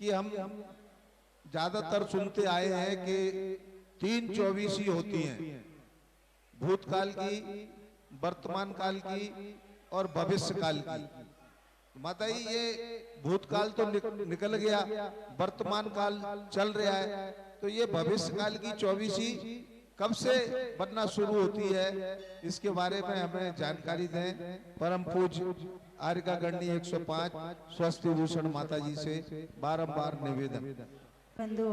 कि हम ज्यादातर सुनते आए हैं कि 3 24 होती हैं, भूतकाल की, वर्तमान काल की और भविष्य काल की। माता जी ये भूतकाल तो निकल गया, वर्तमान काल चल रहा है, तो ये भविष्य काल की 24 कब से बनना शुरू होती है, इसके बारे में हमें जानकारी दें। परम पूज्य आर्यका गणनी 105 स्वस्ति भूषण माता जी से बारंबार निवेदन। बंधु,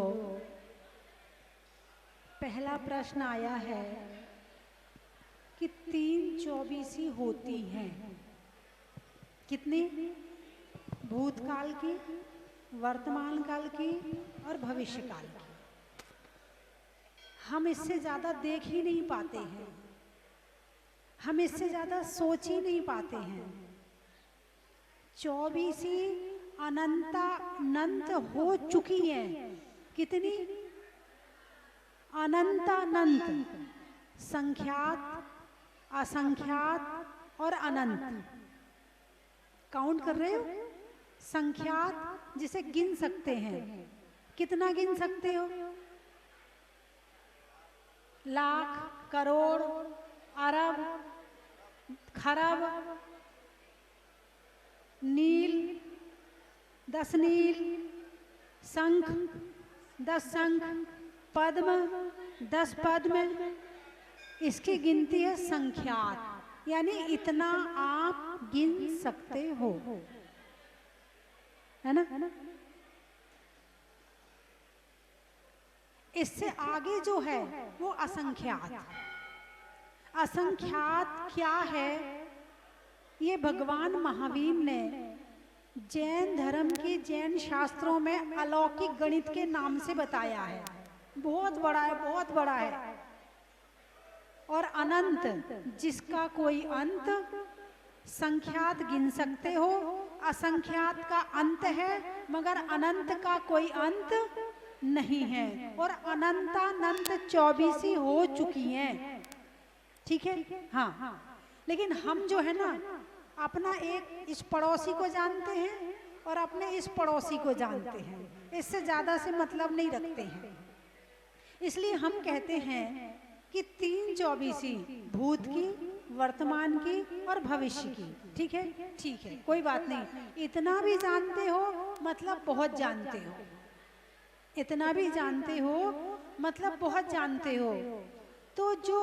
पहला प्रश्न आया है कि 3 24 होती हैं, कितनी? भूतकाल की, वर्तमान काल की और भविष्य काल की। हम इससे ज्यादा देख ही नहीं पाते हैं, हम इससे ज्यादा सोच ही नहीं पाते हैं। 24 अनंतानंत हो चुकी है। कितनी? अनंतानंत, संख्यात, असंख्यात और अनंत। काउंट कर रहे हो? संख्यात जिसे गिन सकते हैं, कितना गिन सकते हो? लाख, करोड़, अरब, खरब, नील, 10 नील, शंख, 10 शंख, पद्म, 10 पद्म। इसकी गिनती है संख्यात, यानी इतना आप गिन सकते हो, है ना? इससे आगे जो है वो असंख्यात। असंख्यात क्या है, ये भगवान महावीर ने जैन धर्म के जैन शास्त्रों में अलौकिक गणित के नाम से बताया है। बहुत बड़ा है, बहुत बड़ा है। और अनंत, जिसका कोई अंत, संख्यात गिन सकते हो, असंख्यात का अंत है मगर अनंत का कोई अंत नहीं है। और अनंतानंत 24 हो चुकी हैं, ठीक है? हाँ, लेकिन हम जो है ना, अपना एक इस पड़ोसी को जानते हैं और अपने इस पड़ोसी को जानते हैं, इससे ज्यादा से मतलब नहीं रखते हैं। इसलिए हम कहते हैं कि 3 24 भूत की, वर्तमान की और भविष्य की। ठीक है? ठीक है, कोई बात नहीं। इतना भी जानते हो मतलब बहुत जानते हो, इतना भी जानते हो मतलब बहुत जानते हो। तो जो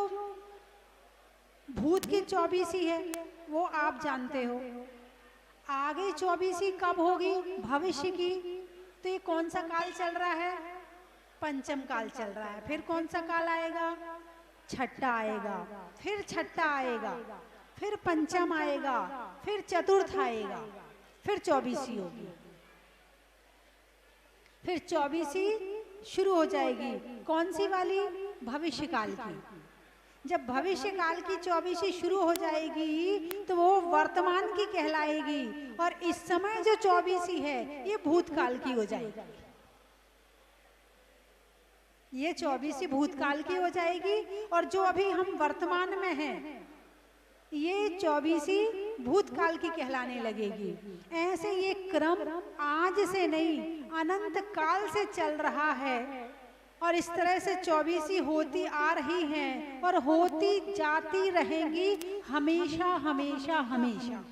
भूत की 24 है वो आप जानते हो, आगे 24 कब होगी, भविष्य की। तो ये कौन सा काल चल रहा है? पंचम काल चल रहा है। फिर कौन सा काल आएगा? छठा आएगा, फिर छठा आएगा, फिर पंचम आएगा, फिर चतुर्थ आएगा, फिर 24 होगी, फिर 24 शुरू हो जाएगी। कौन सी वाली? भविष्य काल की। जब भविष्य काल की 24 शुरू हो जाएगी तो वो वर्तमान की कहलाएगी, और इस समय जो 24 है ये भूतकाल की हो जाएगी। ये 24 भूतकाल की हो जाएगी, और जो अभी हम वर्तमान में हैं ये 24 भूतकाल की कहलाने लगेगी। ऐसे ये क्रम आज से नहीं, अनंत काल से चल रहा है, और इस तरह से 24 होती आ रही हैं और होती जाती रहेंगी हमेशा हमेशा हमेशा।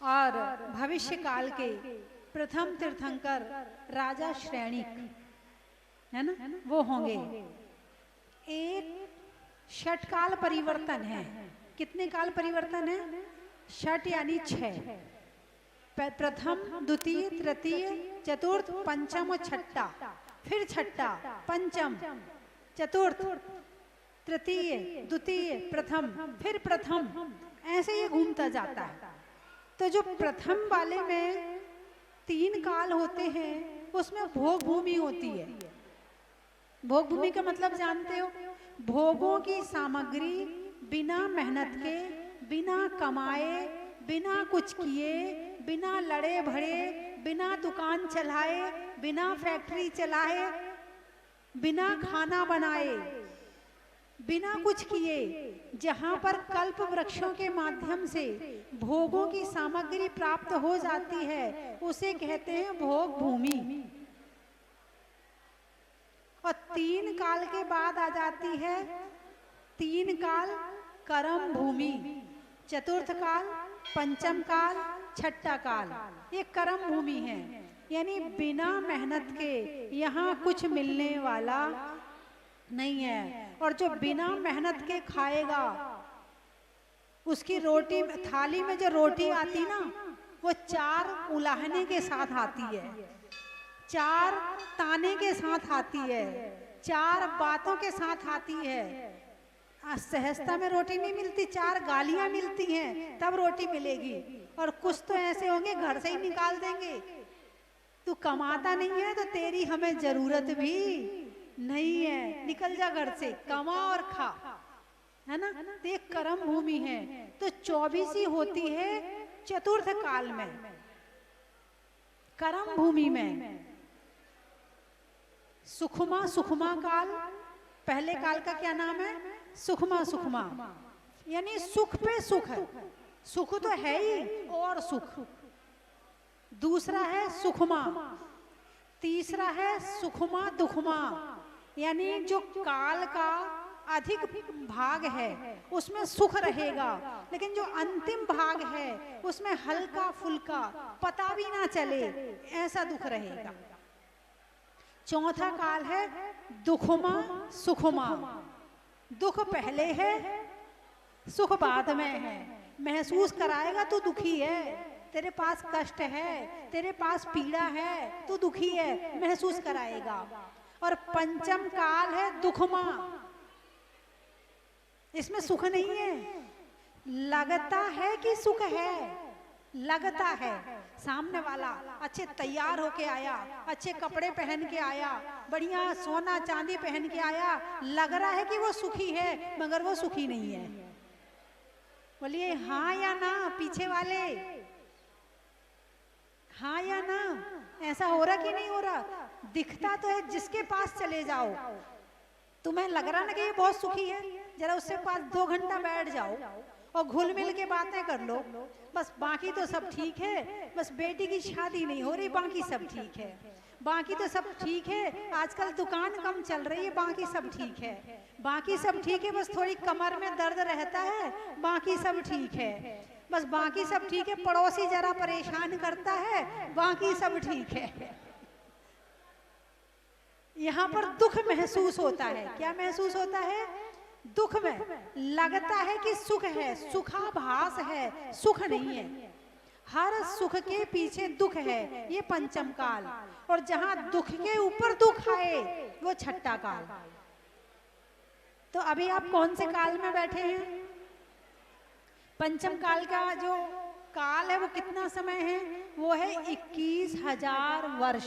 और भविष्य काल के प्रथम तीर्थंकर राजा श्रेणिक, है ना, वो होंगे। एक षट काल परिवर्तन है। कितने काल परिवर्तन है? षट यानी 6। प्रथम, द्वितीय, तृतीय, चतुर्थ, पंचम और छठा, फिर छठा, पंचम, चतुर्थ, तृतीय, द्वितीय, प्रथम, फिर प्रथम, ऐसे ये घूमता जाता है। तो जो प्रथम वाले में 3 काल होते हैं उसमें भोग भूमि होती है। भोग भूमि का मतलब जानते हो? भोगों की सामग्री बिना मेहनत के, बिना कमाए, बिना कुछ किए, बिना लड़े भड़े, बिना दुकान चलाए, बिना फैक्ट्री चलाए, बिना खाना बनाए, बिना कुछ किए जहाँ पर कल्प वृक्षों के माध्यम से भोगों की सामग्री प्राप्त हो जाती है उसे कहते हैं भोग भूमि। और 3 काल के बाद आ जाती है 3 काल कर्म भूमि, चतुर्थ काल, पंचम काल, छठा काल, ये कर्म भूमि है। यानी बिना मेहनत के यहाँ कुछ मिलने वाला नहीं है। और जो बिना मेहनत के खाएगा उसकी रोटी, थाली में जो रोटी आती ना वो 4 उलाहने के साथ आती है, 4 ताने के साथ आती है, 4 बातों के साथ आती है। सहजता में रोटी नहीं मिलती, 4 गालियां मिलती हैं तब रोटी मिलेगी। और कुछ तो ऐसे होंगे घर से ही निकाल देंगे, तू कमाता नहीं है तो तेरी हमें जरूरत भी नहीं है, निकल जा घर से, कमा और खा, है ना। तो एक कर्म भूमि है। तो 24 होती है चतुर्थ काल में, कर्म भूमि में। सुखमा सुखमा काल, पहले काल का क्या नाम है? सुखमा सुखमा, यानी सुख पे सुख है, सुख तो है ही और सुख। दूसरा है सुखमा, तीसरा है सुखमा दुखमा, यानी जो काल का अधिक भाग है उसमें सुख रहेगा, लेकिन जो अंतिम भाग है उसमें हल्का फुल्का पता भी ना चले ऐसा दुख रहेगा। चौथा काल है दुखमा सुखमा, दुख पहले है सुख बाद में है। महसूस कराएगा तू दुखी है, तेरे पास कष्ट है, तेरे पास पीड़ा है, तू दुखी है, महसूस कराएगा। और पंचम काल है दुखमा, इसमें सुख नहीं है, लगता है कि सुख है, लगता है। सामने वाला अच्छे तैयार होके आया, अच्छे कपड़े पहन के आया, बढ़िया सोना चांदी पहन के आया, लग रहा है कि वो सुखी है मगर वो सुखी नहीं है। बोलिए हाँ या ना पीछे वाले, हाँ या ना? ऐसा हो रहा कि नहीं हो रहा? दिखता तो है, जिसके पास चले जाओ तुम्हें लग रहा ना कि ये बहुत सुखी है, जरा उसके पास 2 घंटा बैठ जाओ और घुल मिल के बातें कर लो, बस बाकी तो सब ठीक है, बस बेटी की शादी नहीं हो रही, बाकी सब ठीक है, बाकी तो सब ठीक है, आजकल दुकान कम चल रही है, बाकी सब ठीक है, बाकी सब ठीक है, बस थोड़ी कमर में दर्द रहता है, बाकी सब ठीक है, बस बाकी सब ठीक है, पड़ोसी जरा परेशान करता है, बाकी सब ठीक है। यहाँ पर दुख महसूस होता है। क्या महसूस होता है? दुख में लगता है कि सुख है, सुखाभास है, सुख नहीं है। हर सुख के पीछे दुख है, ये पंचम काल। और जहां दुख के ऊपर दुख आए वो छठा काल। तो अभी आप कौन से काल में बैठे हैं? पंचम काल का जो काल है वो कितना समय है? वो है 21,000 वर्ष।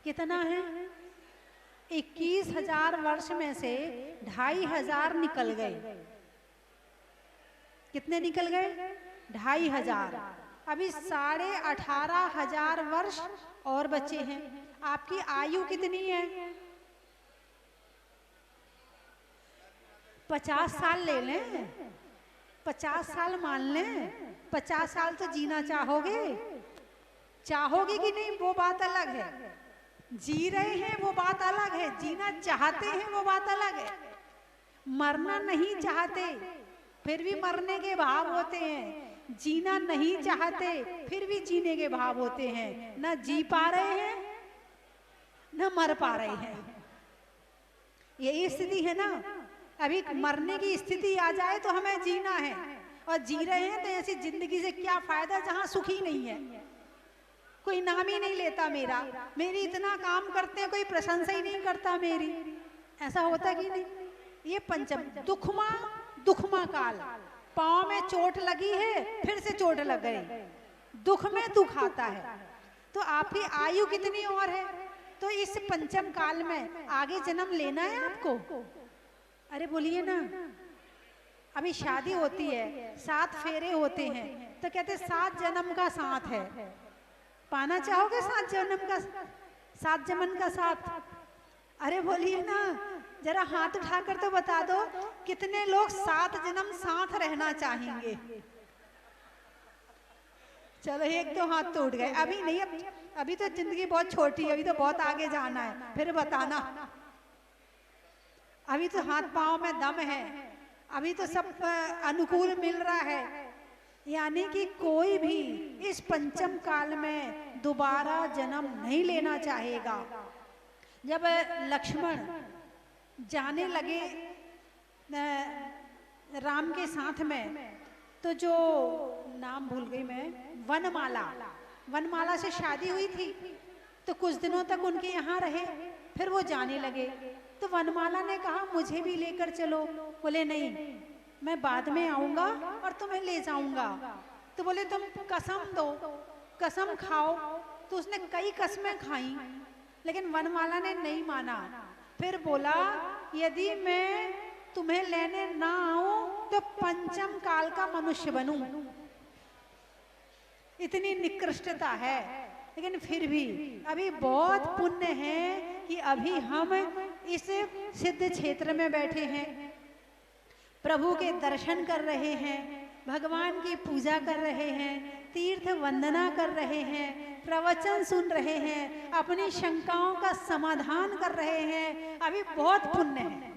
कितना है? 21,000 वर्ष में से 2,500 निकल गए। कितने निकल गए? 2,500। अभी 18,500 वर्ष और बचे हैं। आपकी आयु कितनी है? 50 साल ले लें, 50 साल मान लें, 50 साल तो जीना चाहोगे? चाहोगे कि नहीं वो बात अलग है, जी रहे हैं वो बात अलग है, जीना चाहते हैं वो बात अलग है। मरना नहीं चाहते फिर भी मरने के भाव होते हैं, जीना नहीं चाहते फिर भी जीने के भाव होते हैं। न जी पा रहे हैं न मर पा रहे हैं, यही स्थिति है ना। अभी मरने की स्थिति आ जाए तो हमें जीना है, और जी रहे हैं तो ऐसी जिंदगी से क्या फायदा जहां सुख ही नहीं है। कोई नाम ही नहीं लेता मेरा, मेरी इतना काम करते हैं कोई प्रशंसा ही नहीं करता मेरी, ऐसा होता कि नहीं? ये पंचम दुखमा दुखमा काल। पाँव में चोट लगी है फिर से चोट लग गई, दुख में दुख आता है। तो आपकी आयु कितनी और है? तो इस पंचम काल में आगे जन्म लेना है आपको? अरे बोलिए ना। अभी शादी होती है, 7 फेरे होते हैं, तो कहते 7 जन्म का साथ है। पाना चाहोगे 7 जन्म का, 7 जन्म का साथ? अरे बोलिए ना। जरा हाथ उठाकर तो बता दो कितने लोग 7 जन्म साथ रहना चाहेंगे। चलो एक दो हाथ तो उठ गए, अभी नहीं, अभी तो जिंदगी बहुत छोटी है, अभी तो बहुत आगे जाना है, फिर बताना। अभी तो हाथ पांव में दम है, अभी तो सब अनुकूल मिल रहा है। यानी कि कोई भी इस पंचम काल में दोबारा जन्म नहीं लेना चाहेगा। जब लक्ष्मण जाने लगे राम के साथ में, तो जो नाम भूल गई मैं, वनमाला से शादी हुई थी, तो कुछ दिनों तक उनके यहाँ रहे, फिर वो जाने लगे। तो वनमाला ने कहा मुझे भी लेकर चलो। बोले नहीं, मैं बाद में आऊंगा और तुम्हें ले जाऊंगा। तो बोले तुम कसम दो, कसम खाओ। तो उसने कई कसमें खाई, लेकिन वनमाला ने नहीं माना। फिर बोला यदि मैं तुम्हें लेने ना आऊं तो पंचम काल का मनुष्य बनूं। इतनी निकृष्टता है, लेकिन फिर भी अभी बहुत पुण्य है कि अभी हम इस सिद्ध क्षेत्र में बैठे हैं, प्रभु के दर्शन कर रहे हैं, भगवान की पूजा कर रहे हैं, तीर्थ वंदना कर रहे हैं, प्रवचन सुन रहे हैं, अपनी शंकाओं का समाधान कर रहे हैं। अभी बहुत पुण्य है,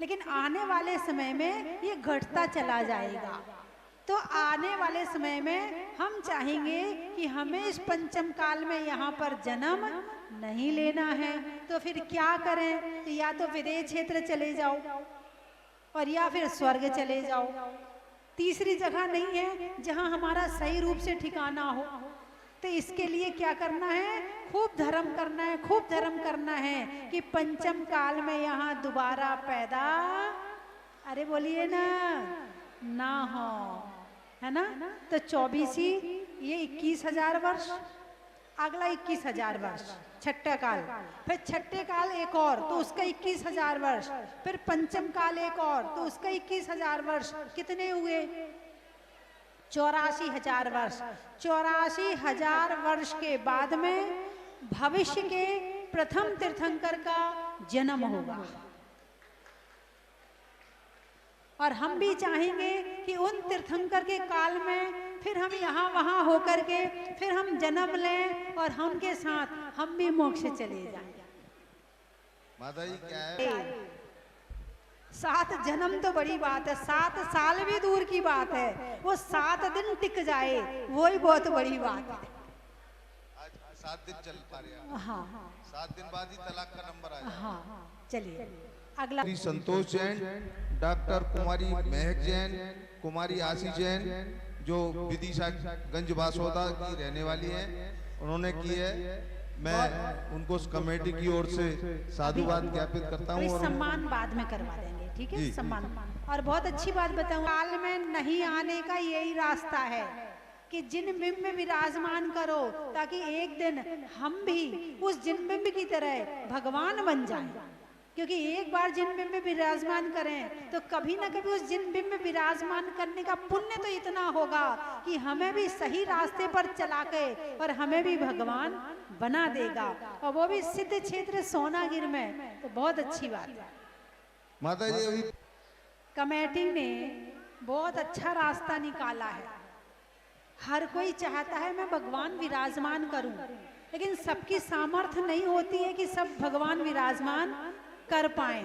लेकिन आने वाले समय में ये घटता चला जाएगा। तो आने वाले समय में हम चाहेंगे कि हमें इस पंचम काल में यहाँ पर जन्म नहीं लेना है। तो फिर क्या करें? तो या तो विदेश क्षेत्र चले जाओ और या फिर स्वर्ग चले जाओ। तीसरी जगह नहीं है जहाँ हमारा सही रूप से ठिकाना हो। तो इसके लिए क्या करना है? खूब धर्म करना है, खूब धर्म करना है कि पंचम काल में यहाँ दोबारा पैदा, अरे बोलिए ना हो, है ना। तो 24 ये 21,000 वर्ष, अगला 21,000 वर्ष छठा काल, फिर छठे काल एक और तो उसका 21,000 वर्ष, फिर पंचम काल एक और तो उसका 21,000 वर्ष। कितने हुए? 84,000 वर्ष। 84,000 वर्ष के बाद में भविष्य के प्रथम तीर्थंकर का जन्म होगा। और हम भी चाहेंगे कि उन तीर्थंकर के काल में फिर हम यहाँ वहाँ होकर के फिर हम जन्म लें और हम के साथ हम भी मोक्ष चले जाएं। माता जी क्या है? 7 जन्म तो बड़ी बात है, 7 साल भी दूर की बात है, वो 7 दिन टिक जाए वही बहुत बड़ी बात है। आज 7 दिन चल पा रहे हैं। हाँ, 7 दिन बाद ही तलाक का नंबर आया। हाँ, चलिए अगला। श्री संतोष जैन, डॉक्टर कुमारी महक जैन, कुमारी आशी जैन जो विदिशा गंज बासोदा की रहने वाली हैं, उन्होंने की है। मैं उनको उस कमेटी की ओर से साधुवाद ज्ञापित करता हूँ। और सम्मान बाद में करवा देंगे, ठीक है? सम्मान। और बहुत अच्छी बात बताऊं, काल में नहीं आने का यही रास्ता है कि जिन बिंब में विराजमान करो, ताकि एक दिन हम भी उस जिन बिंब की तरह भगवान बन जाएं। क्योंकि एक बार जिन बिंब में विराजमान करें तो कभी ना कभी उस जिन बिंब में विराजमान करने का पुण्य तो इतना होगा कि हमें भी सही रास्ते पर चला के और हमें भी भगवान बना देगा, और वो भी सिद्ध क्षेत्र सोनागिर में। तो बहुत अच्छी बात है। माता जी अभी कमेटी ने बहुत अच्छा रास्ता निकाला है। हर कोई चाहता है मैं भगवान विराजमान करूं, लेकिन सबकी सामर्थ्य नहीं होती है कि सब भगवान विराजमान कर पाए।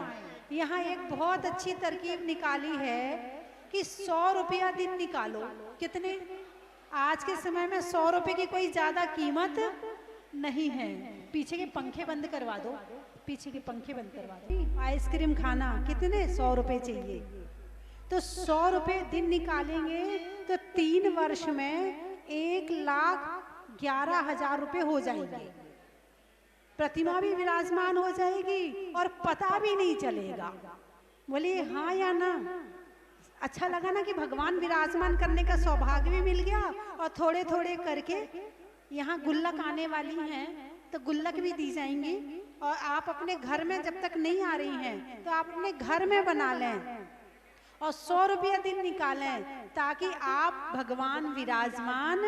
यहाँ एक बहुत अच्छी तरकीब निकाली है कि 100 रुपया दिन निकालो। कितने? आज के समय में 100 रुपए की कोई ज्यादा कीमत नहीं है। पीछे के पंखे बंद करवा दो, पीछे के पंखे बंद करवा दो। आइसक्रीम खाना कितने? 100 रुपए चाहिए। तो 100 रुपए दिन निकालेंगे तो 3 वर्ष में 1,11,000 रुपए हो जाएंगे। प्रतिमा भी विराजमान हो जाएगी और पता भी नहीं चलेगा। बोलिए हाँ या ना? अच्छा लगा ना कि भगवान विराजमान करने का सौभाग्य भी मिल गया, और थोड़े थोड़े करके यहाँ गुल्लक आने वाली हैं तो गुल्लक भी दी जाएंगी। और आप अपने घर में जब तक नहीं आ रही हैं तो आप अपने घर में बना लें और 100 रुपया दिन निकालें, ताकि आप भगवान विराजमान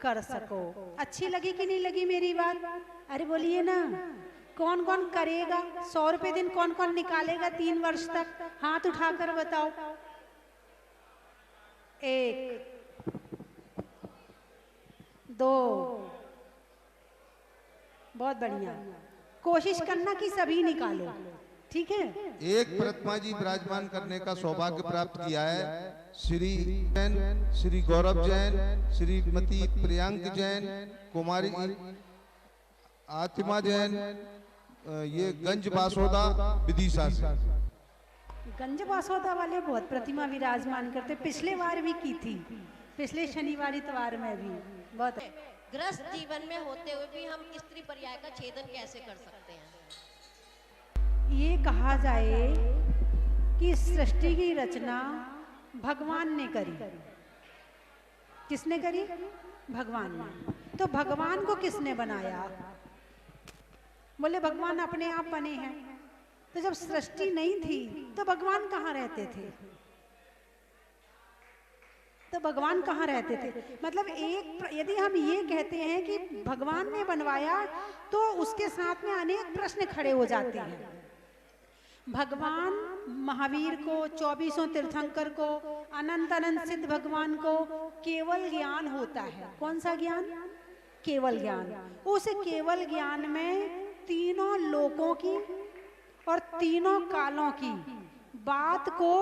कर सको। अच्छी लगी कि नहीं लगी मेरी बात? अरे बोलिए ना, कौन कौन करेगा? 100 रुपए दिन कौन कौन निकालेगा 3 वर्ष तक? हाथ उठाकर बताओ। 1 2, बहुत बढ़िया। कोशिश करना कि सभी निकालो, ठीक है। एक प्रतिमा जी विराजमान करने का सौभाग्य प्राप्त किया है। श्री जैन, श्री गौरव जैन, श्रीमती प्रियांक जैन, कुमारी आतिमा जैन, ये गंज बासोदा विदिशा से। गंज बासोदा वाले बहुत प्रतिमा विराजमान करते, पिछले बार भी की थी, पिछले शनिवार इतवार में भी। बहुत गृहस्थ जीवन में होते हुए भी हम स्त्री पर्याय का छेदन कैसे कर सकते हैं? ये कहा जाए कि सृष्टि की रचना भगवान ने करी। किसने करी? भगवान ने। तो भगवान को किसने बनाया? बोले भगवान अपने आप बने हैं। तो जब सृष्टि नहीं थी तो भगवान कहाँ रहते थे? तो भगवान कहाँ रहते थे? मतलब यदि हम ये कहते हैं कि भगवान ने बनवाया तो उसके साथ में अनेक प्रश्न खड़े हो जाते हैं। भगवान महावीर को, 24 तीर्थंकर को, अनंत अनंत सिद्ध भगवान को केवल ज्ञान होता है। कौन सा ज्ञान? केवल ज्ञान। उस केवल ज्ञान में तीनों लोकों की और तीनों कालों की बात को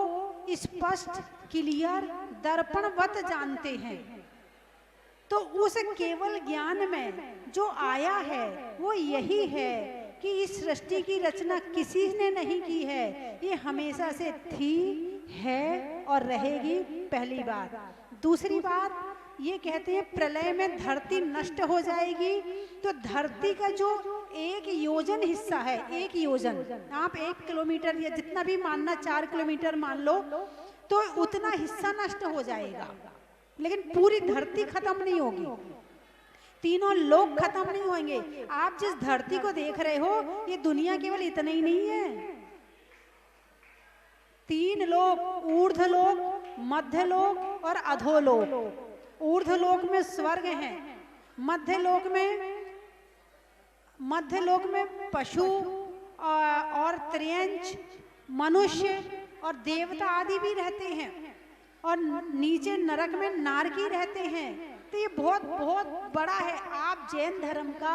स्पष्ट, क्लियर, दर्पणवत जानते हैं। तो उस केवल ज्ञान में जो आया है वो यही है कि इस सृष्टि की रचना किसी ने नहीं की है, ये हमेशा से थी, है और रहेगी। पहली बात। दूसरी बात, ये कहते हैं प्रलय में धरती नष्ट हो जाएगी, तो धरती का जो 1 योजन हिस्सा है, 1 योजन, आप 1 किलोमीटर या जितना भी मानना, 4 किलोमीटर मान लो, तो उतना हिस्सा नष्ट हो जाएगा, लेकिन पूरी धरती खत्म नहीं होगी, तीनों लोग खत्म नहीं होंगे। आप जिस धरती को देख रहे हो, ये दुनिया केवल इतना ही नहीं है। 3 लोक, ऊर्ध्वलोक, मध्यलोक और अधोलोक। ऊर्ध्वलोक में स्वर्ग है, मध्यलोक में पशु और त्रियंच, मनुष्य और देवता आदि भी रहते हैं, और नीचे नरक में नारकी रहते हैं। तो ये बहुत बहुत बड़ा है। आप जैन धर्म का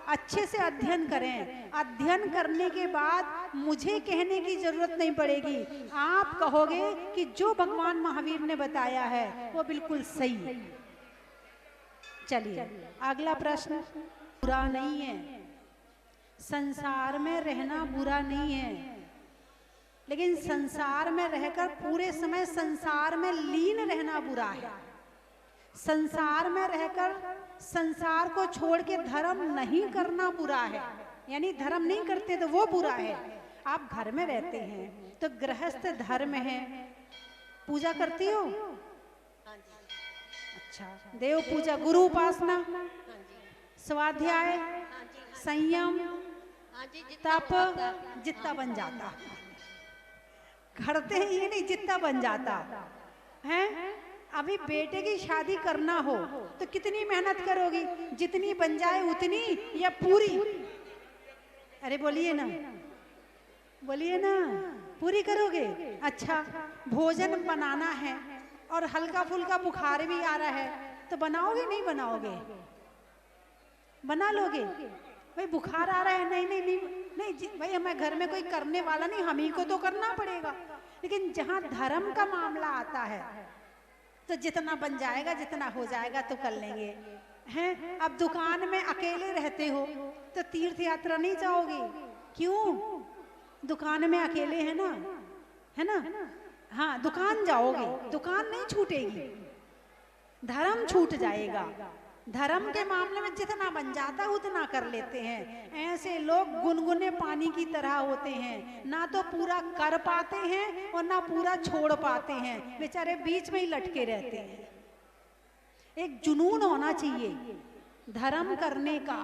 अच्छे से अध्ययन करें। अध्ययन करने के बाद मुझे कहने की जरूरत नहीं पड़ेगी, आप कहोगे कि जो भगवान महावीर ने बताया है वो बिल्कुल सही है। चलिए अगला प्रश्न। बुरा नहीं है, संसार में रहना बुरा नहीं है, लेकिन संसार में रहकर पूरे समय संसार में लीन रहना बुरा है। संसार में रहकर संसार को छोड़ के धर्म नहीं करना बुरा है, यानी धर्म नहीं करते तो वो बुरा है। आप घर में रहते हैं तो गृहस्थ धर्म है, पूजा करती हो? अच्छा, देव पूजा, गुरु उपासना, स्वाध्याय, संयम, तप, जितना बन जाता करते हैं, ये नहीं जितना बन जाता है। अभी बेटे की शादी करना हो तो कितनी मेहनत करोगी? जितनी बन जाए उतनी या पूरी? अरे बोलिए ना, बोलिए ना, पूरी करोगे? अच्छा, भोजन बनाना है और हल्का फुल्का बुखार भी आ रहा है तो बनाओगे नहीं बनाओगे? बना लोगे? भाई बुखार आ रहा है, नहीं नहीं नहीं नहीं भाई, हमें घर में कोई करने वाला नहीं, हम ही को तो करना पड़ेगा। लेकिन जहां धर्म का मामला आता है तो जितना बन जाएगा, जितना हो जाएगा तो कर लेंगे हैं। अब दुकान में अकेले रहते हो तो तीर्थ यात्रा नहीं जाओगे? क्यों? दुकान में अकेले है ना, है ना? हाँ, दुकान जाओगे, दुकान नहीं छूटेगी, धर्म छूट जाएगा। धर्म के मामले में जितना बन जाता है उतना कर लेते हैं। ऐसे लोग गुनगुने पानी की तरह होते हैं, ना तो पूरा कर पाते हैं और ना पूरा छोड़ पाते हैं, बेचारे बीच में ही लटके रहते हैं। एक जुनून होना चाहिए धर्म करने का,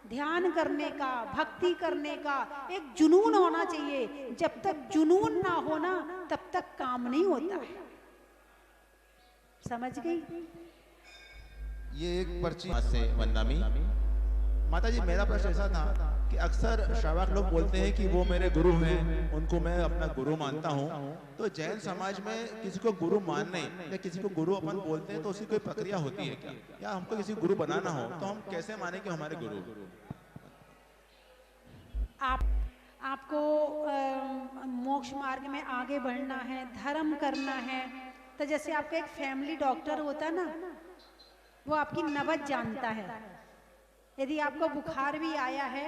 ध्यान करने का, भक्ति करने का, एक जुनून होना चाहिए। जब तक जुनून ना होना तब तक काम नहीं होता है। समझ गई? ये एक पर्ची से वंदनामी माता जी मेरा प्रश्न ऐसा था कि अक्सर श्रावक लोग बोलते हैं कि वो मेरे गुरु हैं, उनको मैं अपना गुरु मानता हूँ। तो जैन समाज में किसी को गुरु मानने या किसी को गुरु अपन बोलते हैं तो उसकी कोई प्रक्रिया होती है क्या, या हमको किसी गुरु बनाना हो तो हम कैसे माने कि हमारे गुरु? आपको मोक्ष मार्ग में आगे बढ़ना है, धर्म करना है, तो जैसे आपका एक फैमिली डॉक्टर होता है ना, वो आपकी नबज जानता है। यदि आपको बुखार भी आया है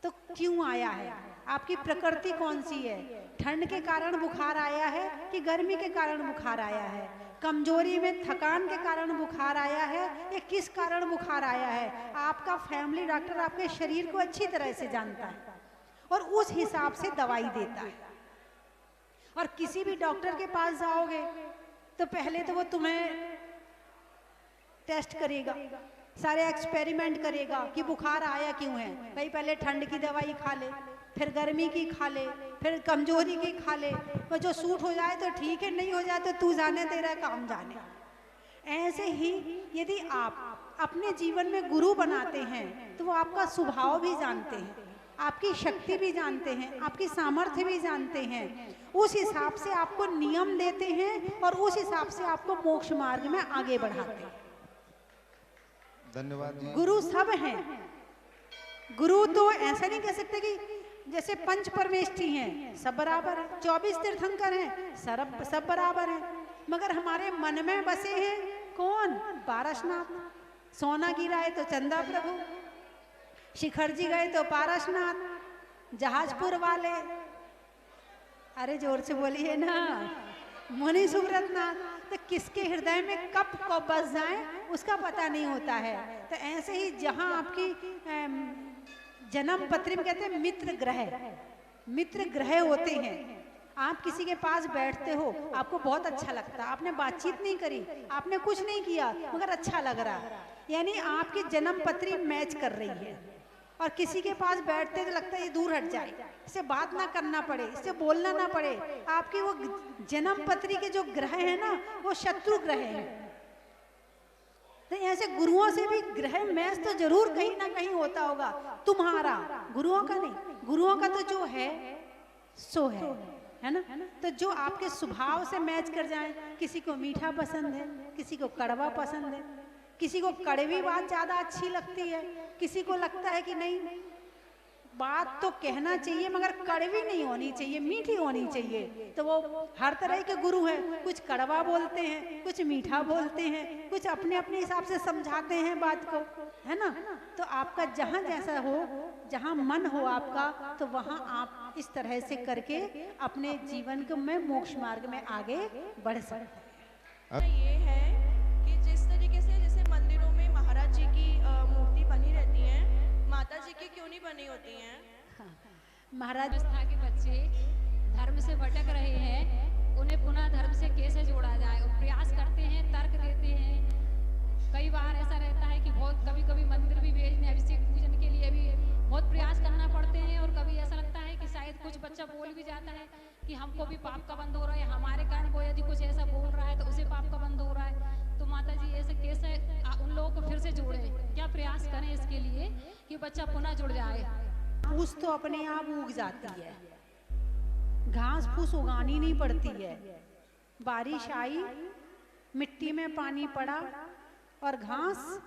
तो क्यों आया है, आपकी प्रकृति कौन सी है, ठंड के कारण बुखार आया है कि गर्मी के कारण बुखार आया है, कमजोरी में थकान के कारण बुखार आया है या किस कारण बुखार आया है, आपका फैमिली डॉक्टर आपके शरीर को अच्छी तरह से जानता है और उस हिसाब से दवाई देता है। और किसी भी डॉक्टर के पास जाओगे तो पहले तो वो तुम्हें टेस्ट करेगा, सारे एक्सपेरिमेंट करेगा कि बुखार आया क्यों है। भाई पहले ठंड की दवाई खा ले, फिर गर्मी की खा ले, फिर कमजोरी की खा ले, वो जो सूट हो जाए तो ठीक है, नहीं हो जाए तो तू जाने, तेरा काम जाने। ऐसे ही यदि आप अपने जीवन में गुरु बनाते हैं तो वो आपका स्वभाव भी जानते हैं, आपकी शक्ति भी जानते हैं, आपकी सामर्थ्य भी जानते हैं, उस हिसाब से आपको नियम देते हैं और उस हिसाब से आपको मोक्ष मार्ग में आगे बढ़ाते हैं। धन्यवाद जी। गुरु सब हैं। गुरु तो ऐसा नहीं कह सकते कि जैसे पंच परमेष्ठी हैं सब बराबर है, 24 तीर्थंकर हैं सब बराबर हैं, मगर हमारे मन में बसे हैं कौन? पारसनाथ। सोना गिरा है तो चंदा प्रभु, शिखर जी गए तो पारसनाथ, जहाजपुर वाले, अरे जोर से बोलिए ना, मुनि सुब्रतनाथ। तो किसके हृदय में कब बस जाए उसका पता नहीं होता है। तो ऐसे ही जहाँ आपकी जन्म पत्री में कहते हैं मित्र ग्रह होते हैं। आप किसी के पास बैठते हो, आपको बहुत अच्छा लगता है, आपने बातचीत नहीं करी, आपने कुछ नहीं किया, मगर अच्छा लग रहा है, यानी आपकी जन्म पत्री मैच कर रही है। और किसी के पास बैठते तो लगता है ये दूर हट जाए, इससे बात ना करना पड़े, इससे बोलना ना पड़े। आपकी वो जन्म पत्री के जो ग्रह है ना, वो शत्रु ग्रह है। तो ऐसे गुरुओं से भी ग्रह मैच तो जरूर कहीं ना कहीं होता होगा, तुम्हारा, गुरुओं का नहीं। गुरुओं का तो जो है सो है ना। तो जो आपके स्वभाव से मैच कर जाए, किसी को मीठा पसंद है, किसी को कड़वा पसंद है, किसी को कड़वी बात ज्यादा अच्छी लगती है, किसी को लगता है कि नहीं बात तो कहना चाहिए मगर कड़वी नहीं होनी चाहिए, मीठी होनी चाहिए। तो वो हर तरह के गुरु हैं, कुछ कड़वा बोलते हैं, कुछ मीठा बोलते हैं, कुछ अपने अपने हिसाब से समझाते हैं बात को, है ना। तो आपका जहाँ जैसा हो, जहाँ मन हो आपका, तो वहाँ आप इस तरह से करके अपने जीवन को में मोक्ष मार्ग में आगे बढ़ सकते हैं। ये है कि जिस तरीके से जैसे मंदिरों में महाराज जी की मूर्ति बनी रहती है, माता जी की क्यों नहीं बनी होती हैं? महाराज व्यवस्था के बच्चे धर्म से भटक रहे हैं, उन्हें पुनः धर्म से कैसे जोड़ा जाए, और प्रयास करते हैं, तर्क देते हैं। कई बार ऐसा रहता है कि बहुत कभी मंदिर भी भेजने, अभिषेक पूजन के लिए भी बहुत प्रयास करना पड़ते हैं, और कभी ऐसा लगता है कि शायद कुछ बच्चा बोल भी जाता है कि हमको भी पाप का बंध हो रहा है, हमारे कारण कोई यदि कुछ ऐसा बोल रहा है तो उसे पाप का बंध हो रहा है। तो माता जी ऐसे कैसे उन लोगों को फिर से जोड़े, क्या प्रयास करें इसके लिए कि बच्चा पुनः जुड़ जाए? फूस तो अपने आप उग जाती है, घास फूस उगानी नहीं पड़ती है। बारिश आई, मिट्टी में पानी पड़ा और घास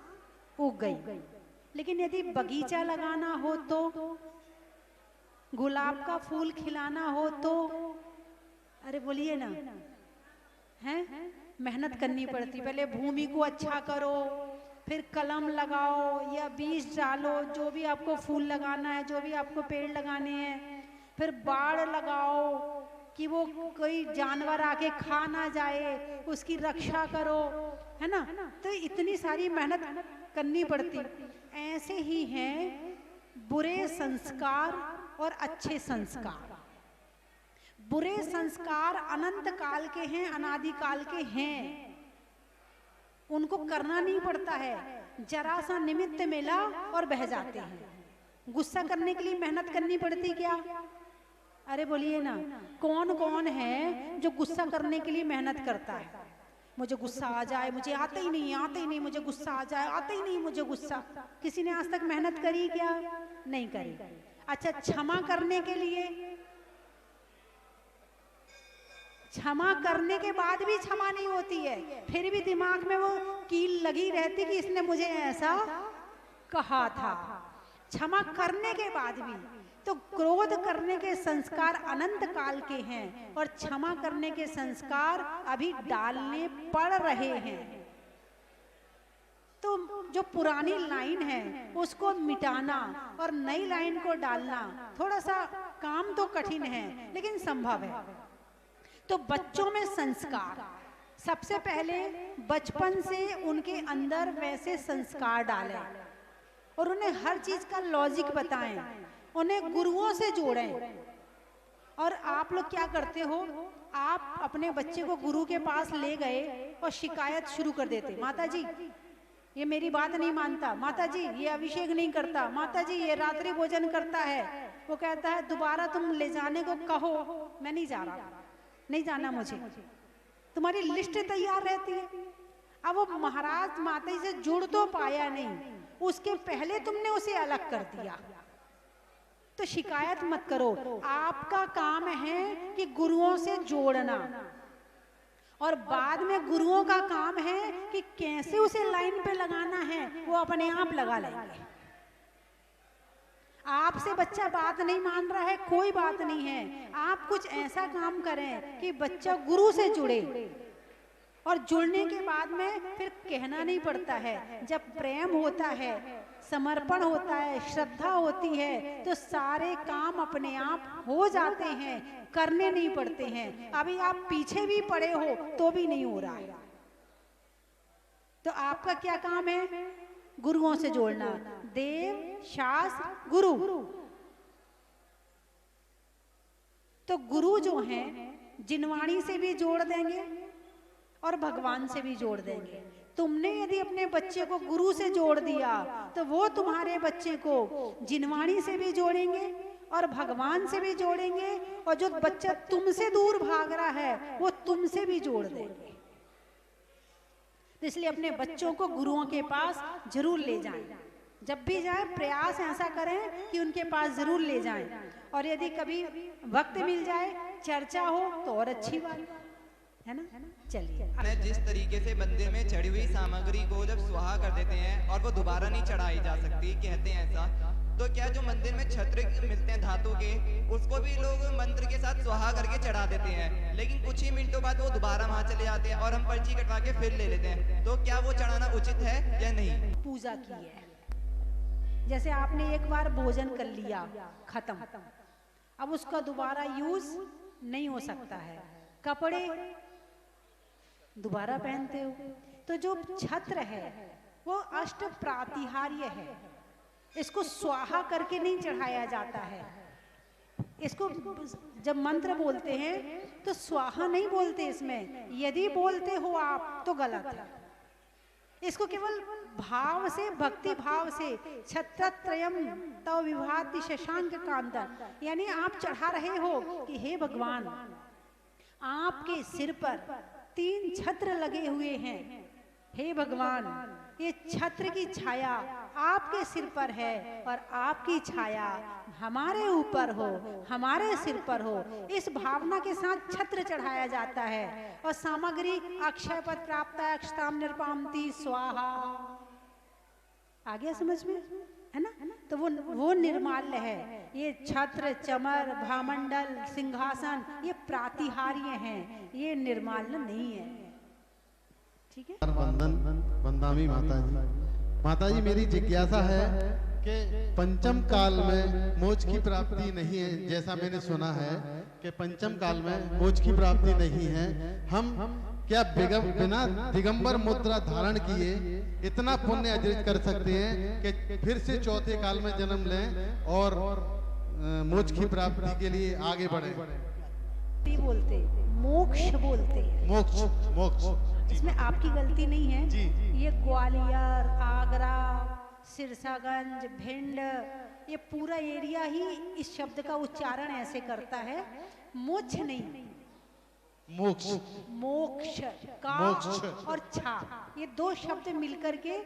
उग गई। लेकिन यदि बगीचा लगाना हो तो, गुलाब का फूल खिलाना हो तो, अरे बोलिए ना, हैं मेहनत करनी पड़ती। पहले भूमि को अच्छा करो, फिर कलम लगाओ या बीज डालो, जो भी आपको फूल लगाना है, जो भी आपको पेड़ लगाने हैं, फिर बाड़ लगाओ कि वो कोई जानवर आके खा ना जाए, उसकी रक्षा करो, है ना। तो इतनी सारी मेहनत करनी पड़ती। ऐसे ही हैं बुरे संस्कार और अच्छे संस्कार। बुरे संस्कार अनंत काल के हैं, अनादि काल के हैं, उनको करना नहीं पड़ता है, जरा सा निमित्त मिला और बह जाते हैं। गुस्सा करने के लिए मेहनत करनी पड़ती क्या? अरे बोलिए ना, कौन कौन है जो गुस्सा करने के लिए मेहनत करता है? मुझे गुस्सा आ जाए, मुझे आते ही नहीं, मुझे गुस्सा आ जाए, आते ही नहीं मुझे गुस्सा। किसी ने आज तक मेहनत करी क्या? नहीं करी। अच्छा, क्षमा करने के लिए, क्षमा करने के बाद भी क्षमा नहीं होती है, फिर भी दिमाग में वो कील लगी रहती कि इसने मुझे ऐसा कहा था। क्षमा करने के बाद भी तो क्रोध करने के संस्कार अनंत काल के हैं और क्षमा करने के संस्कार अभी डालने पड़ रहे हैं। तो जो पुरानी लाइन है उसको मिटाना और नई लाइन को डालना थोड़ा सा काम तो कठिन है लेकिन संभव है। तो बच्चों में संस्कार, सबसे पहले बचपन से उनके अंदर वैसे संस्कार डालें और उन्हें हर चीज का लॉजिक बताएं, उन्हें गुरुओं से जोड़ें। और आप लोग क्या करते हो, आप अपने बच्चे को गुरु के पास ले गए और शिकायत शुरू कर देते, माता जी ये मेरी बात नहीं मानता, माता जी ये अभिषेक नहीं करता, माता जी ये रात्रि भोजन करता है। वो कहता है दोबारा तुम ले जाने को कहो, मैं नहीं जा रहा, नहीं जाना मुझे। तुम्हारी लिस्ट तैयार रहती है। अब वो महाराज माता जी से जुड़ तो पाया नहीं, उसके पहले तुमने उसे अलग कर दिया। तो शिकायत मत करो, आपका काम है कि गुरुओं से जोड़ना और बाद में गुरुओं का काम है कि कैसे उसे लाइन पे लगाना है, वो अपने आप लगा लेंगे। आपसे बच्चा बात नहीं मान रहा है, कोई बात नहीं है, आप कुछ ऐसा काम करें कि बच्चा गुरु से जुड़े और जुड़ने के बाद में फिर कहना नहीं पड़ता है। जब प्रेम होता है, समर्पण होता है, श्रद्धा होती है तो सारे काम अपने आप हो जाते हैं, करने नहीं पड़ते हैं। अभी आप पीछे भी पड़े हो तो भी नहीं हो रहा है। तो आपका क्या काम है? गुरुओं से जोड़ना, देव शास्त्र गुरु। तो गुरु जो हैं जिनवाणी से भी जोड़ देंगे और भगवान से भी जोड़ देंगे। तुमने यदि अपने बच्चे को गुरु से जोड़ दिया तो वो तुम्हारे बच्चे को जिनवाणी से भी जोड़ेंगे और भगवान से भी जोड़ेंगे, और जो बच्चा तुमसे दूर भाग रहा है वो तुमसे भी जोड़ देंगे। तो इसलिए अपने बच्चों को गुरुओं के पास जरूर ले जाएं। जब भी जाएं प्रयास ऐसा करें कि उनके पास जरूर ले जाएं। और यदि कभी वक्त मिल जाए, चर्चा हो तो और अच्छी बात है ना। चलिए, जिस तरीके से मंदिर में चढ़ी हुई सामग्री को जब स्वाहा कर देते हैं और वो दोबारा नहीं चढ़ाई जा सकती, कहते हैं ऐसा, तो क्या जो मंदिर में छत्र मिलते हैं धातु के, उसको भी लोग मंत्र के साथ स्वाहा करके चढ़ा देते हैं, लेकिन कुछ ही मिनटों बाद वो दोबारा वहां चले जाते हैं और हम पर्ची कटवा के फिर ले लेते हैं। तो क्या वो चढ़ाना उचित है या नहीं? पूजा की है, जैसे आपने एक बार भोजन कर लिया, खत्म, अब उसका दोबारा यूज नहीं हो सकता है। कपड़े दोबारा पहनते हो, तो जो छत्र है वो अष्ट प्रातिहार्य है, इसको स्वाहा करके नहीं चढ़ाया जाता है। इसको जब मंत्र बोलते हैं तो स्वाहा नहीं बोलते इसमें, यदि बोलते हो आप तो गलत है। इसको केवल भाव से, भक्ति भाव से, छत्रत्रयम तव विभाति शशांक कांतन, यानी आप चढ़ा रहे हो कि हे भगवान आपके सिर पर 3 छत्र लगे हुए हैं, हे भगवान ये छत्र की छाया आपके सिर पर है और आपकी छाया हमारे ऊपर हो, हमारे सिर पर हो। इस भावना के साथ छत्र चढ़ाया जाता है। और सामग्री अक्षय पद प्राप्त अक्षताम निर्पामती स्वाहा। आ गया समझ में, है ना। तो वो निर्माल्य है। ये छत्र, चमर, भामंडल, सिंहासन ये प्रातिहार्य हैं, ये निर्माल्य नहीं है। ठीक है। वंदामी माता जी मेरी जिज्ञासा है कि पंचम काल में मोक्ष की प्राप्ति नहीं है, जैसा मैंने सुना है कि पंचम काल में मोक्ष की प्राप्ति नहीं है। हम क्या बिना दिगंबर मुद्रा धारण किए इतना पुण्य अर्जित कर सकते हैं कि फिर से चौथे काल में जन्म लें और मोक्ष की प्राप्ति के लिए आगे बढ़े? बोलते मोक्ष बोलते, मोक्ष मोक्ष, इसमें आपकी गलती नहीं है। जी, जी। ये ग्वालियर, आगरा, सिरसागंज, भिंड, ये पूरा एरिया ही इस शब्द का उच्चारण ऐसे करता है। मोक्ष नहीं, मोक्ष। मोक्ष का मोक्ष। और छा, ये दो शब्द मिलकर के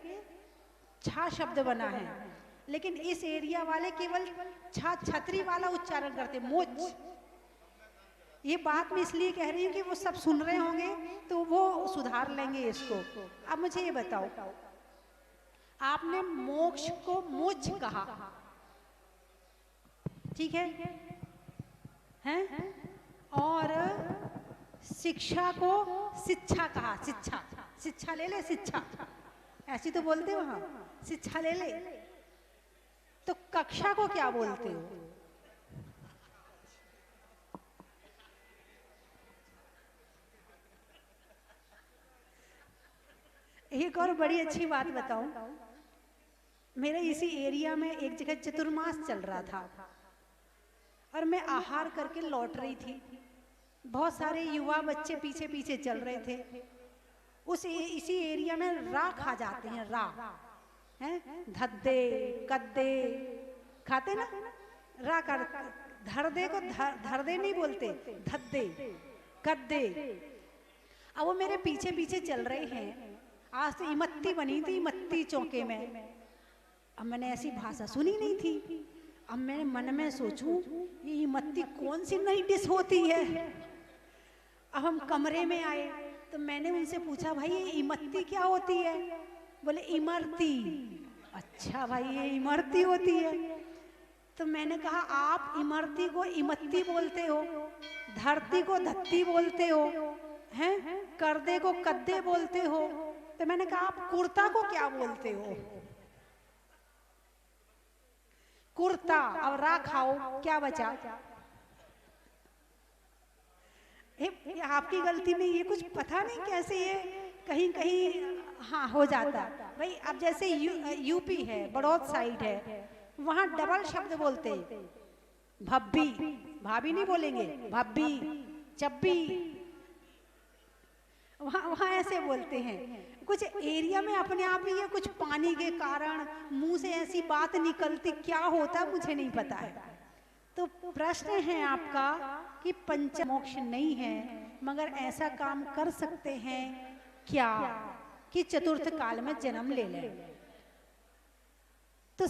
छा शब्द बना है, लेकिन इस एरिया वाले केवल छा छतरी वाला उच्चारण करते, मोक्ष। ये बात मैं इसलिए कह रही हूँ कि वो सब सुन रहे होंगे तो वो सुधार लेंगे इसको। अब मुझे ये बताओ, आपने मोक्ष को मोक्ष कहा, ठीक है, हैं? और शिक्षा को शिक्षा कहा, शिक्षा, शिक्षा ले ले, शिक्षा ऐसी तो बोलते हो, हाँ, शिक्षा ले ले। तो कक्षा को क्या बोलते हो? एक और बड़ी अच्छी बात बताऊं, मेरे इसी एरिया में एक जगह चतुर्मास चल रहा था और मैं आहार करके लौट रही थी। बहुत सारे युवा बच्चे पीछे पीछे चल रहे थे। इसी एरिया में रा खा जाते हैं, रा हैं, धद्दे कद्दे खाते ना, रा कर, धरदे को धरदे नहीं बोलते, धद्दे कद्दे। अब वो मेरे पीछे पीछे चल रहे हैं। आज तो इमत्ती बनी थी, इमत्ती चौके में। अब मैंने ऐसी भाषा सुनी नहीं थी। अब मैंने मन में सोचूं ये इमत्ती कौन सी नई डिश होती है। अब हम कमरे में आए तो मैंने उनसे पूछा, भाई ये इमत्ती क्या होती है? बोले इमरती। अच्छा भाई, ये इमरती होती है। तो मैंने कहा आप इमरती को इमत्ती बोलते हो, धरती को धत्ती बोलते हो, हैं, करदे को कद्दे बोलते हो। तो मैंने कहा आप कुर्ता को क्या बोलते हो? कुर्ता। अब रा खाओ, क्या बचा? आपकी गलती नहीं, ये कुछ पता नहीं कैसे ये कहीं कहीं हाँ हो जाता भाई। अब जैसे यूपी है, बड़ौद साइड है, वहां डबल शब्द बोलते, भब्बी, भाभी नहीं बोलेंगे, भब्बी, चब्बी, वहां ऐसे बोलते हैं। कुछ एरिया में अपने आप ही ये कुछ पानी के कारण मुंह से ऐसी बात निकलती, क्या होता मुझे नहीं पता है। तो प्रश्न है आपका कि पंच मोक्ष नहीं है, मगर ऐसा काम कर सकते हैं क्या कि चतुर्थ काल में जन्म ले लें। तो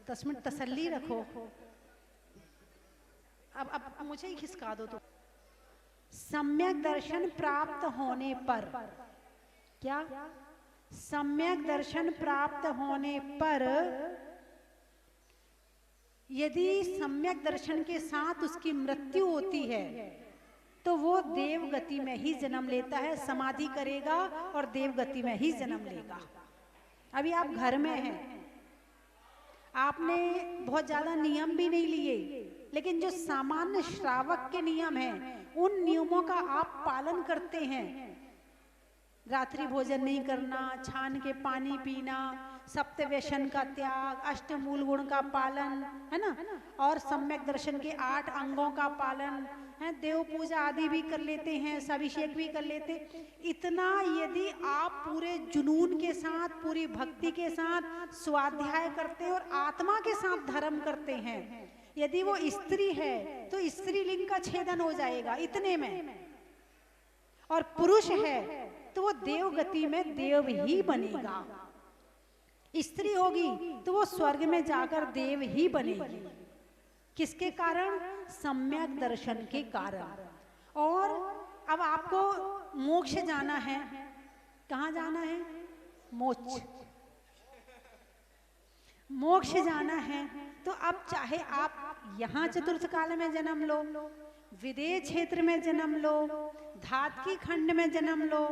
10 मिनट तसल्ली रखो। अब मुझे ही खिसका दो। तो सम्यक दर्शन प्राप्त होने पर, क्या सम्यक दर्शन प्राप्त होने पर यदि सम्यक दर्शन के साथ उसकी मृत्यु होती है तो वो देव गति में ही जन्म लेता है, समाधि करेगा और देव गति में ही जन्म लेगा। अभी आप घर में हैं, आपने बहुत ज्यादा नियम भी नहीं लिए, लेकिन जो सामान्य श्रावक के नियम हैं उन नियमों का आप पालन करते हैं। रात्रि भोजन नहीं करना, छान के पानी पीना, सप्त व्यसन का त्याग, अष्टमूल गुण का पालन, है ना, और सम्यक दर्शन के 8 अंगों का पालन है, देव पूजा आदि भी कर लेते हैं, अभिषेक भी कर लेते। इतना यदि आप पूरे जुनून के साथ, पूरी भक्ति के साथ स्वाध्याय करते हैं और आत्मा के साथ धर्म करते हैं, यदि वो स्त्री है तो स्त्री लिंग का छेदन हो जाएगा इतने में, और पुरुष है तो वो देव गति में देव ही बनेगा। स्त्री होगी तो वो स्वर्ग में जाकर देव ही बनेगी। किसके कारण? सम्यक दर्शन के कारण। और अब आपको मोक्ष जाना है, कहाँ जाना है? मोक्ष, मोक्ष जाना है। तो अब चाहे आप यहाँ चतुर्थ काल में जन्म लो, विदेश क्षेत्र में जन्म लो, धातकी खंड में जन्म लो,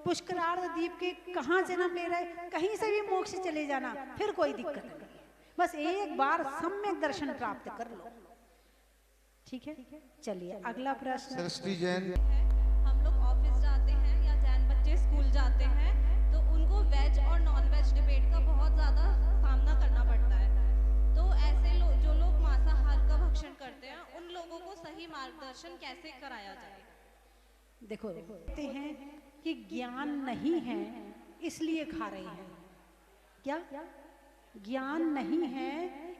पुष्करार्ध द्वीप के कहाँ जन्म ले रहे, कहीं से भी मोक्ष चले जाना, फिर कोई दिक्कत नहीं। बस एक बार सम्यक दर्शन प्राप्त कर लो। ठीक है, चलिए अगला प्रश्न। सृष्टि जैन। हम लोग ऑफिस जाते हैं या जैन बच्चे स्कूल जाते हैं तो उनको वेज और नॉन वेज डिबेट का बहुत ज़्यादा सामना करना पड़ता है। तो ऐसे जो लोग मांसाहार का भक्षण करते हैं उन लोगों को सही मार्गदर्शन कैसे कराया जाए? देखो, कहते हैं कि ज्ञान नहीं है इसलिए खा रहे हैं। क्या? ज्ञान नहीं है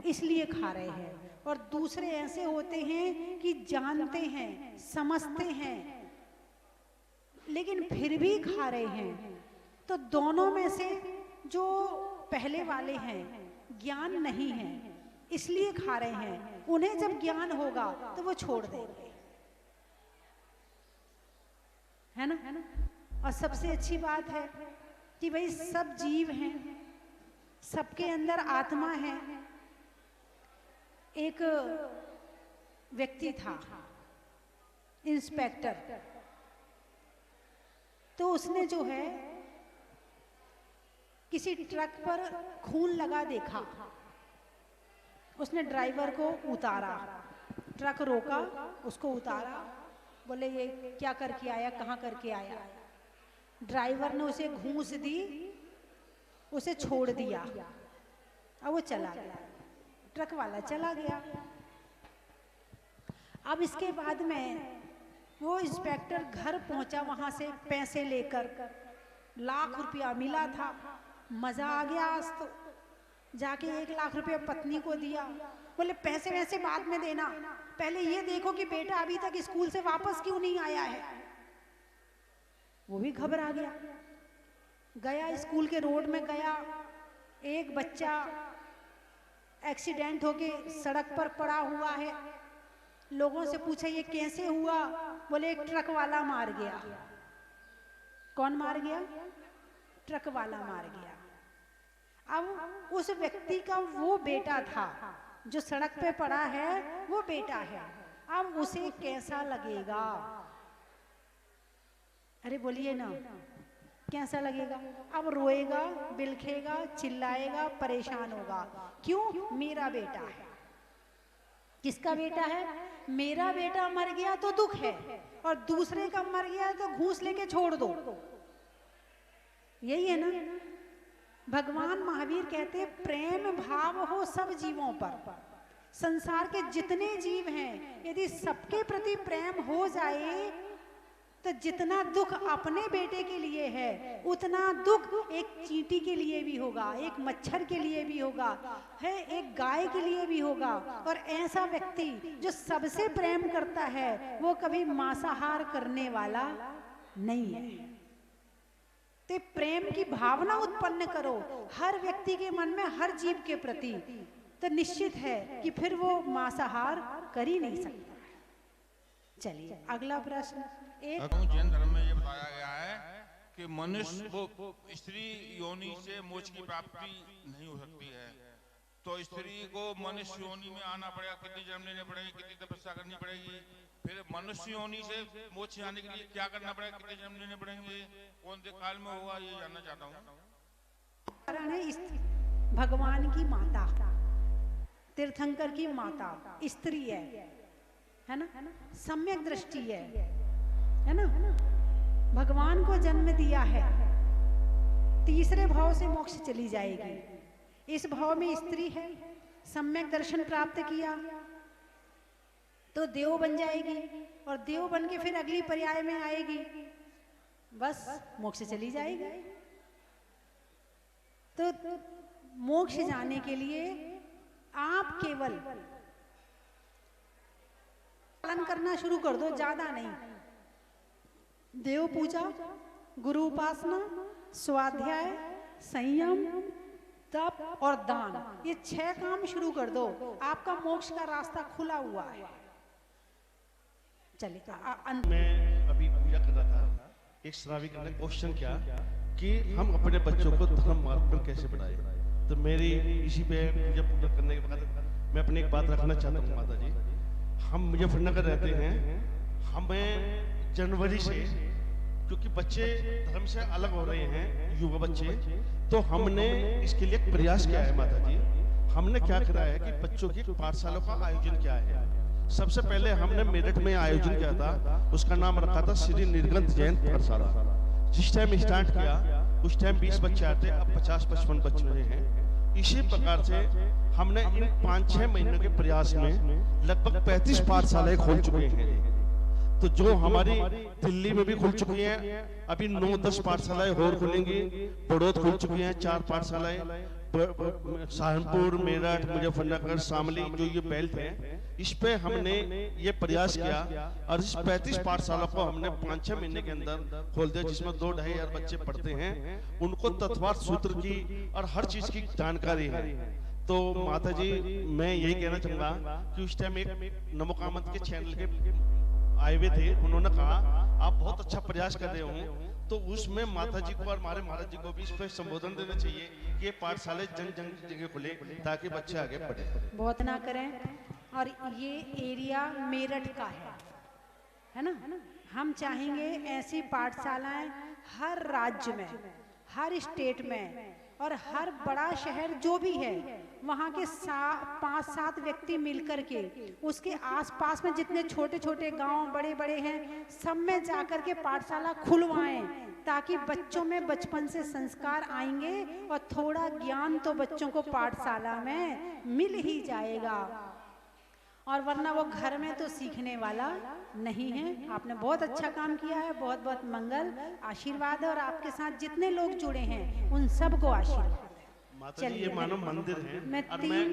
इसलिए खा रहे हैं। और दूसरे ऐसे होते हैं कि जानते हैं, समझते हैं, लेकिन फिर भी खा रहे हैं, तो दोनों में से जो पहले वाले हैं ज्ञान नहीं है इसलिए खा रहे हैं, उन्हें जब ज्ञान होगा तो वो छोड़ देंगे, है ना। और सबसे अच्छी बात है कि भाई सब जीव हैं, सबके अंदर आत्मा है। एक व्यक्ति था इंस्पेक्टर, तो उसने जो है किसी ट्रक पर खून लगा देखा, उसने ड्राइवर को उतारा, ट्रक रोका, उसको उतारा, बोले ये क्या करके आया, कहाँ करके आया। ड्राइवर ने उसे घूंस दी, उसे छोड़ दिया और वो चला गया, ट्रक वाला चला गया। अब इसके बाद में वो इंस्पेक्टर घर पहुंचा, वहां से पैसे लेकर, लाख रुपया मिला था, मजा आ गया आज तो। जाके 1 लाख रुपया पत्नी को दिया, बोले पैसे वैसे बाद में देना, पहले ये देखो कि बेटा अभी तक स्कूल से वापस क्यों नहीं आया है। वो भी घबरा गया, गया स्कूल के रोड में गया, एक बच्चा एक्सीडेंट होके सड़क पर पड़ा हुआ है। लोगों से पूछा ये कैसे हुआ, बोले एक ट्रक वाला मार गया। कौन मार गया? ट्रक वाला मार गया। अब उस व्यक्ति का वो बेटा था जो सड़क पे पड़ा है, वो बेटा है, अब उसे कैसा लगेगा? अरे बोलिए ना, कैसा लगेगा? अब रोएगा, बिलखेगा, चिल्लाएगा, परेशान होगा। क्यों? मेरा बेटा है। किसका बेटा है? मेरा बेटा मर गया तो दुख है, और दूसरे का मर गया तो घूस लेके छोड़ दो। यही है ना। भगवान महावीर कहते प्रेम भाव हो सब जीवों पर। संसार के जितने जीव हैं, यदि सबके प्रति प्रेम हो जाए तो जितना दुख अपने बेटे के लिए है, उतना दुख एक चींटी के लिए भी होगा, एक मच्छर के लिए भी होगा, है एक गाय के लिए भी होगा। और ऐसा व्यक्ति जो सबसे प्रेम करता है, वो कभी मांसाहार करने वाला नहीं है। तो प्रेम की भावना उत्पन्न करो हर व्यक्ति के मन में, हर जीव के प्रति, तो निश्चित है कि फिर वो मांसाहार कर ही नहीं सकता। चलिए अगला प्रश्न। जैन धर्म में ये बताया गया है कि मनुष्य वो स्त्री योनि से मोक्ष की प्राप्ति नहीं हो सकती है, तो स्त्री को मनुष्य योनि में आना पड़ेगा, कितनी जन्म लेने पड़ेगी, कितनी तपस्या करनी पड़ेगी, फिर मनुष्य योनि से मोक्ष आने के लिए क्या करना पड़ेगा, कितने जन्म लेने पड़ेंगे, कौन से काल में होगा, ये जानना चाहता हूँ। कारण है भगवान की माता, तीर्थंकर की माता स्त्री है ना, सम्यक दृष्टि है ना, भगवान को जन्म दिया है, तीसरे भाव से मोक्ष चली जाएगी। इस भाव में स्त्री है, सम्यक दर्शन प्राप्त किया तो देव बन जाएगी, और देव बन के फिर अगली पर्याय में आएगी, बस मोक्ष चली जाएगी। तो मोक्ष जाने के लिए आप केवल पालन करना शुरू कर दो, ज्यादा नहीं। देव पूजा, गुरु उपासना, स्वाध्याय, संयम, तप और दान, ये 6 काम शुरू कर दो, आपका मोक्ष का रास्ता खुला हुआ है। चलिए मैं अभी पूजा कर रहा था, एक श्राविक ने क्वेश्चन किया कि हम अपने बच्चों को धर्म मार्ग पर कैसे बढ़ाएं। तो मेरी इसी पे पूजा करने के बाद मैं अपनी एक बात रखना चाहता हूँ। माता जी, हम मुजफ्फरनगर रहते हैं, हमें जनवरी से, क्योंकि बच्चे धर्म से अलग हो रहे हैं, युवा बच्चे, तो हमने इसके लिए एक प्रयास किया है। माता जी, हमने क्या करा है कि बच्चों की पाठशालाओं का आयोजन किया है। सबसे पहले हमने मेरठ में आयोजन किया था, उसका नाम रखा था श्री निर्गंत जैन पाठशाला। जिस टाइम स्टार्ट किया उस टाइम 20 बच्चे आते, अब 50-55 बच्चे रहे हैं। इसी प्रकार से हमने इन 5-6 महीनों के प्रयास में लगभग 35 पाठशालाएं खोल चुके हैं। तो जो हमारी दिल्ली में भी खुल चुकी हैं, अभी 9-10 पाठशालाएं और खुलेंगी, बड़ौद खुल चुकी हैं 4 पाठशालाएं, सहारनपुर, मेरठ, मुजफ्फरनगर, शामली जो ये बेल्ट है, इस पे हमने ये प्रयास किया और इस 35 पाठशाला को हमने 5-6 महीने के अंदर खोल दिया, जिसमें 2-2.5 हजार बच्चे पढ़ते हैं। उनको तत्वार्थ सूत्र की और हर चीज की जानकारी है। तो माता जी, मैं यही कहना चाहूंगा कि उस टाइम एक नमोकामत के चैनल के आए हुए थे, उन्होंने कहा आप बहुत अच्छा प्रयास कर रहे हो, तो उसमें माता जी को और हमारे महाराज जी को भी इस पर संबोधन देना चाहिए कि ये पाठशाला जन जन जगह खुले ताकि बच्चे आगे बढ़े। बहुत ना करें। और ये एरिया मेरठ का है ना? हम चाहेंगे ऐसी पाठशालाएं हर राज्य में, हर स्टेट में, और हर बड़ा शहर जो भी है वहाँ के 5-7 व्यक्ति मिलकर के उसके आसपास में जितने छोटे छोटे गांव बड़े बड़े हैं सब में जाकर के पाठशाला खुलवाएं, ताकि बच्चों में बचपन से संस्कार आएंगे और थोड़ा ज्ञान तो बच्चों को पाठशाला में मिल ही जाएगा, और वरना वो घर में तो सीखने वाला नहीं है। आपने बहुत अच्छा काम किया है, बहुत बहुत मंगल आशीर्वाद है, और आपके साथ जितने लोग जुड़े हैं उन सबको आशीर्वाद। माता जी, ये मानव मंदिर है। मैं तीन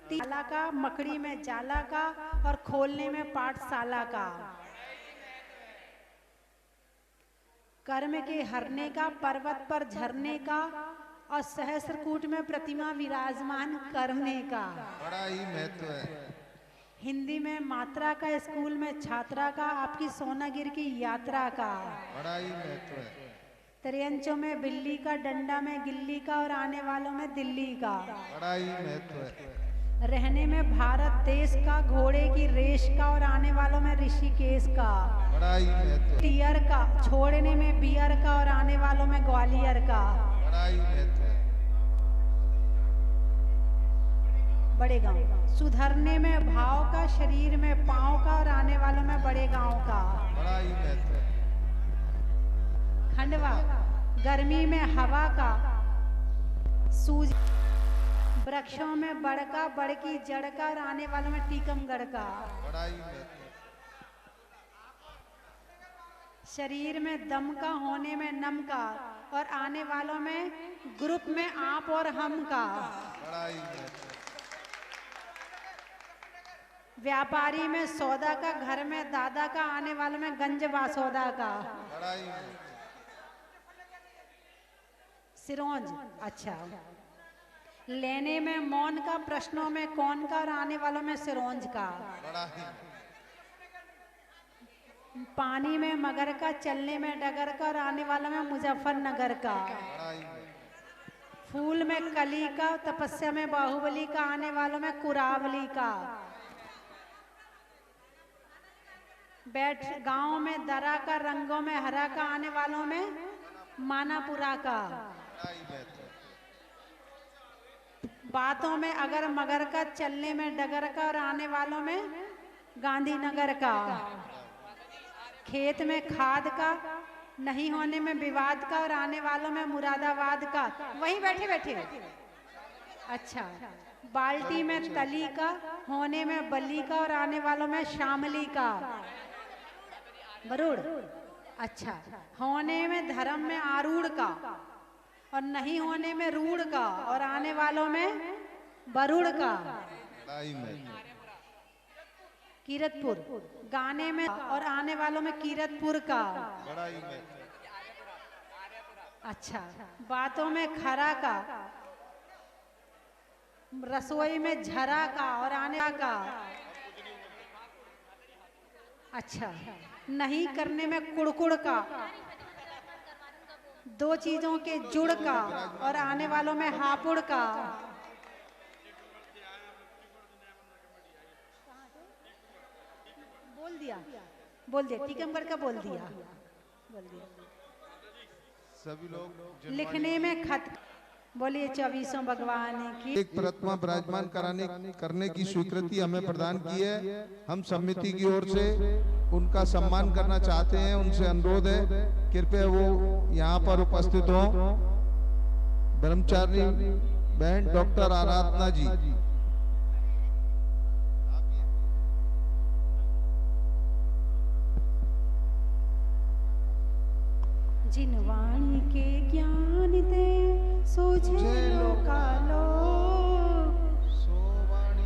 जाला का, मकड़ी में जाला का और खोलने में पाठशाला का, कर्म के हरने का, पर्वत पर झरने का, और सहस्त्रकूट में प्रतिमा विराजमान करने का। बड़ा ही महत्व है। हिंदी में मात्रा का, स्कूल में छात्रा का, आपकी सोनागिर की यात्रा का। बड़ा ही महत्व है। त्रियंचों में बिल्ली का, डंडा में गिल्ली का, और आने वालों में दिल्ली का। बड़ा ही महत्व है। रहने में भारत देश का, घोड़े की रेस का, और आने वालों में ऋषिकेश का। बड़ा ही महत्व। टियर का, छोड़ने में बियर का, और आने वालों में ग्वालियर का। बड़ा ही महत्व है। बड़े गांव का, सुधरने में भाव का, शरीर में पांव का, और आने वालों में बड़े गांव का। बड़ा ही महत्व है। खंडवा, गर्मी में हवा का, सूज वृक्षों में बड़ का, बड़ की जड़ का, और आने वालों में टीकमगढ़ का। बड़ा ही महत्व। शरीर में दम का, होने में नम का, और आने वालों में ग्रुप में आप और हम का। बड़ा ही महत्व। व्यापारी में सौदा का, घर में दादा का, आने वालों में गंज बासौदा का। बड़ा ही महत्व। सिरोंज, अच्छा। लेने में मौन का, प्रश्नों में कौन का, और आने वालों में सिरोंज का। बड़ा ही। पानी में मगर का, चलने में डगर का, और आने वालों में मुजफ्फरनगर का। बड़ा ही। फूल में कली का, तपस्या में बाहुबली का, आने वालों में कुरावली का। बैठ गांव में दरा का, रंगों में हरा का, आने वालों में मानापुरा का। बातों में अगर मगर का, चलने में डगर का, और आने वालों में गांधीनगर का। खेत में खाद का, नहीं होने में विवाद का, और आने वालों में मुरादाबाद का। वहीं बैठे बैठे, अच्छा। बाल्टी में तली का, होने में बली का, और आने वालों में शामली का। गरुड़, अच्छा। होने में धर्म में आरूढ़ का, और नहीं होने में रूढ़ का, और आने वालों में बरुड़ का। कीरतपुर, गाने में, और आने वालों में कीरतपुर का। अच्छा। बातों में खरा का, रसोई में झरा का, और आने का। अच्छा। नहीं करने में कुड़कुड़ का, दो चीजों के जुड़ का, और आने वालों में हापुड़ का। बोल दिया टीकमगढ़ का बोल दिया। सभी लोग लिखने में खत, बोलिए 24 भगवान की। एक प्रतिमा विराजमान करने की स्वीकृति हमें प्रदान की है। हम समिति की ओर से उनका सम्मान करना चाहते हैं। उनसे अनुरोध है कृपया वो यहाँ पर उपस्थित हो। ब्रह्मचारी बहन डॉक्टर आराधना जी। जिन वाणी के ज्ञान ते सूझे लो कालो